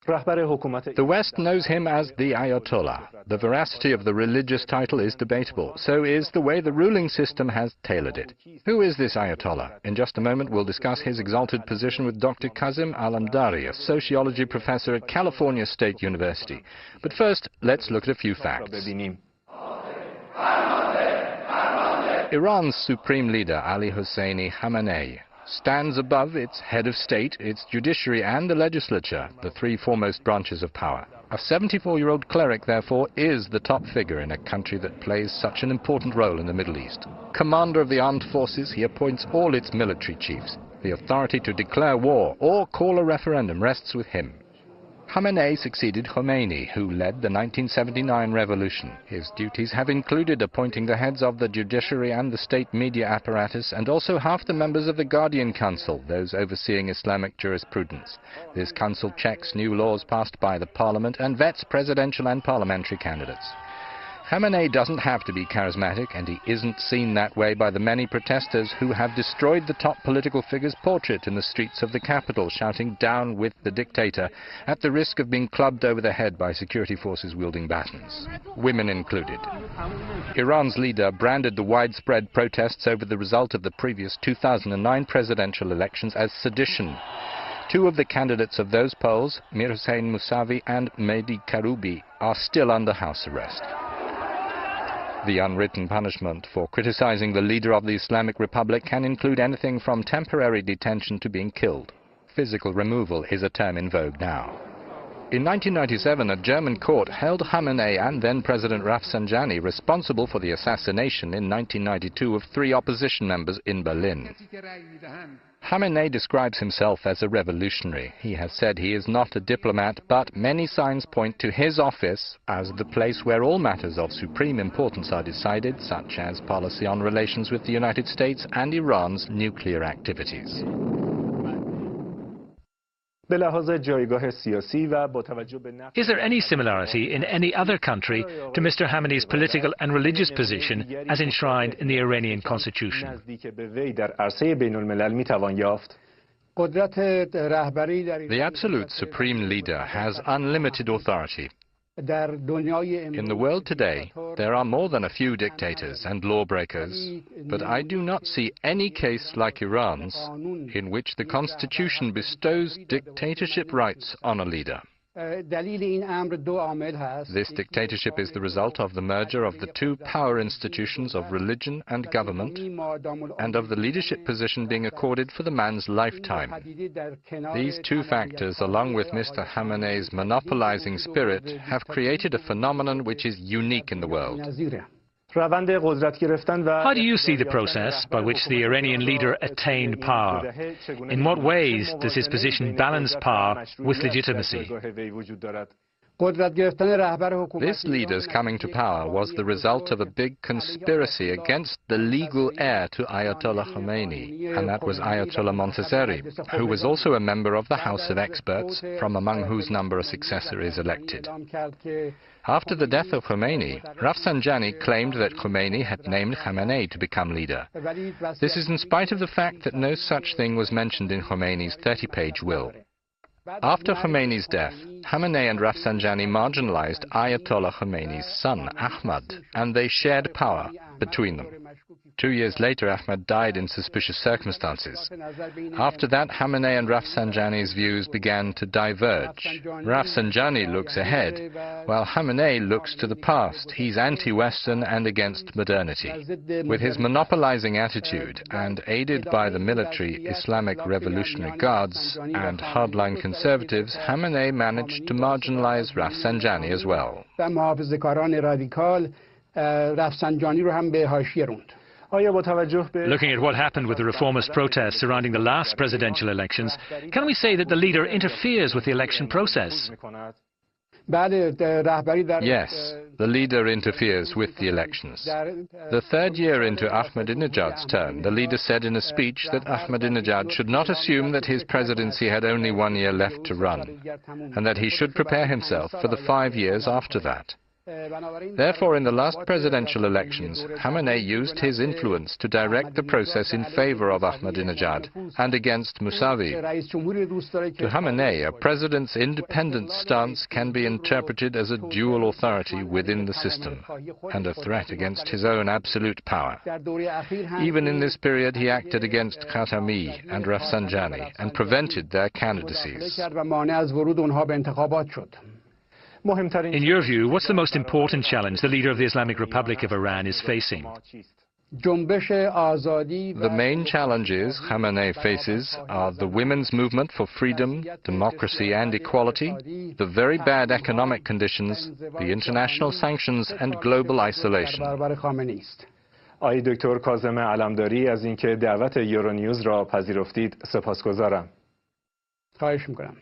The West knows him as the Ayatollah. The veracity of the religious title is debatable. So is the way the ruling system has tailored it. Who is this Ayatollah? In just a moment we'll discuss his exalted position with Dr. Kazim Alamdari, a sociology professor at California State University. But first, let's look at a few facts. Iran's supreme leader, Ali Hosseini Khamenei, stands above its head of state, its judiciary and the legislature, the three foremost branches of power. A 74-year-old cleric, therefore, is the top figure in a country that plays such an important role in the Middle East. Commander of the armed forces, he appoints all its military chiefs. The authority to declare war or call a referendum rests with him. Khamenei succeeded Khomeini, who led the 1979 revolution. His duties have included appointing the heads of the judiciary and the state media apparatus, and also half the members of the Guardian Council, those overseeing Islamic jurisprudence. This council checks new laws passed by the parliament and vets presidential and parliamentary candidates. Khamenei doesn't have to be charismatic, and he isn't seen that way by the many protesters who have destroyed the top political figure's portrait in the streets of the capital, shouting "Down with the dictator," at the risk of being clubbed over the head by security forces wielding batons, women included. Iran's leader branded the widespread protests over the result of the previous 2009 presidential elections as sedition. Two of the candidates of those polls, Mir Hossein Mousavi and Mehdi Karoubi, are still under house arrest. The unwritten punishment for criticizing the leader of the Islamic Republic can include anything from temporary detention to being killed. Physical removal is a term in vogue now. In 1997, a German court held Khamenei and then-President Rafsanjani responsible for the assassination in 1992 of 3 opposition members in Berlin. Khamenei describes himself as a revolutionary. He has said he is not a diplomat, but many signs point to his office as the place where all matters of supreme importance are decided, such as policy on relations with the United States and Iran's nuclear activities. Is there any similarity in any other country to Mr. Khamenei's political and religious position as enshrined in the Iranian constitution? The absolute supreme leader has unlimited authority. In the world today, there are more than a few dictators and lawbreakers, but I do not see any case like Iran's in which the constitution bestows dictatorship rights on a leader. This dictatorship is the result of the merger of the two power institutions of religion and government, and of the leadership position being accorded for the man's lifetime. These two factors, along with Mr. Khamenei's monopolizing spirit, have created a phenomenon which is unique in the world. How do you see the process by which the Iranian leader attained power? In what ways does his position balance power with legitimacy? This leader's coming to power was the result of a big conspiracy against the legal heir to Ayatollah Khomeini, and that was Ayatollah Montazeri, who was also a member of the House of Experts, from among whose number a successor is elected. After the death of Khomeini, Rafsanjani claimed that Khomeini had named Khamenei to become leader. This is in spite of the fact that no such thing was mentioned in Khomeini's 30-page will. After Khomeini's death, Khamenei and Rafsanjani marginalized Ayatollah Khomeini's son, Ahmad, and they shared power between them. 2 years later, Ahmad died in suspicious circumstances. After that, Khamenei and Rafsanjani's views began to diverge. Rafsanjani looks ahead, while Khamenei looks to the past. He's anti-Western and against modernity. With his monopolizing attitude, and aided by the military Islamic Revolutionary Guards and hardline conservatives, Khamenei managed to marginalize Rafsanjani as well. Looking at what happened with the reformist protests surrounding the last presidential elections, can we say that the leader interferes with the election process? Yes, the leader interferes with the elections. The third year into Ahmadinejad's term, the leader said in a speech that Ahmadinejad should not assume that his presidency had only 1 year left to run, and that he should prepare himself for the 5 years after that. Therefore, in the last presidential elections, Khamenei used his influence to direct the process in favor of Ahmadinejad and against Mousavi. To Khamenei, a president's independent stance can be interpreted as a dual authority within the system and a threat against his own absolute power. Even in this period, he acted against Khatami and Rafsanjani and prevented their candidacies. In your view, what's the most important challenge the leader of the Islamic Republic of Iran is facing? The main challenges Khamenei faces are the women's movement for freedom, democracy and equality, the very bad economic conditions, the international sanctions and global isolation. آقای دکتر کاظم علمداری از اینکه دعوت یورونیوز را پذیرفتید سپاسگزارم. خواهش میکنم.